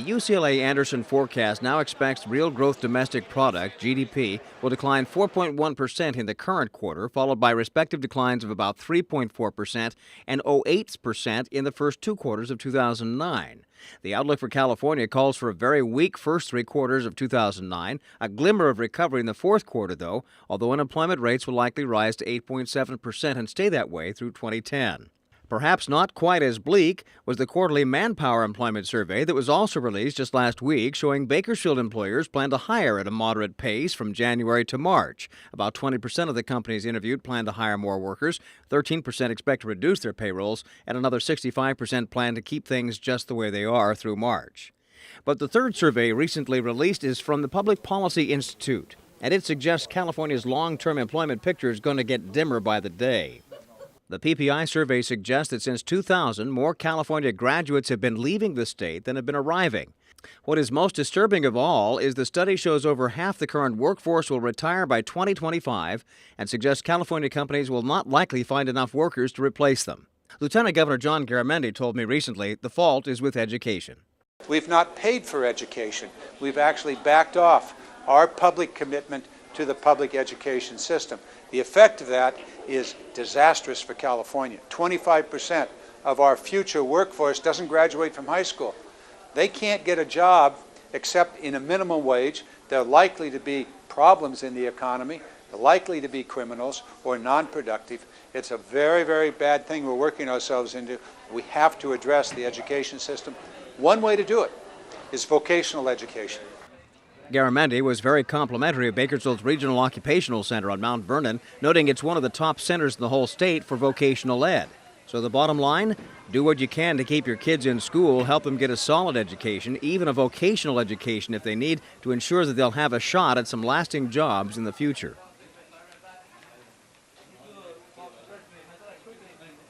UCLA Anderson forecast now expects real growth domestic product, GDP, will decline 4.1% in the current quarter, followed by respective declines of about 3.4% and 0.8% in the first two quarters of 2009. The outlook for California calls for a very weak first three quarters of 2009, a glimmer of recovery in the fourth quarter, though, although unemployment rates will likely rise to 8.7% and stay that way through 2010. Perhaps not quite as bleak was the quarterly Manpower Employment Survey that was also released just last week, showing Bakersfield employers plan to hire at a moderate pace from January to March. About 20% of the companies interviewed plan to hire more workers, 13% expect to reduce their payrolls, and another 65% plan to keep things just the way they are through March. But the third survey recently released is from the Public Policy Institute, and it suggests California's long-term employment picture is going to get dimmer by the day. The PPI survey suggests that since 2000, more California graduates have been leaving the state than have been arriving. What is most disturbing of all is the study shows over half the current workforce will retire by 2025 and suggests California companies will not likely find enough workers to replace them. Lieutenant Governor John Garamendi told me recently the fault is with education. We've not paid for education. We've actually backed off our public commitment to the public education system. The effect of that is disastrous for California. 25% of our future workforce doesn't graduate from high school. They can't get a job except in a minimum wage. There are likely to be problems in the economy. They're likely to be criminals or non-productive. It's a very, very bad thing we're working ourselves into. We have to address the education system. One way to do it is vocational education. Garamendi was very complimentary of Bakersfield's Regional Occupational Center on Mount Vernon, noting it's one of the top centers in the whole state for vocational ed. So the bottom line, do what you can to keep your kids in school, help them get a solid education, even a vocational education if they need, to ensure that they'll have a shot at some lasting jobs in the future.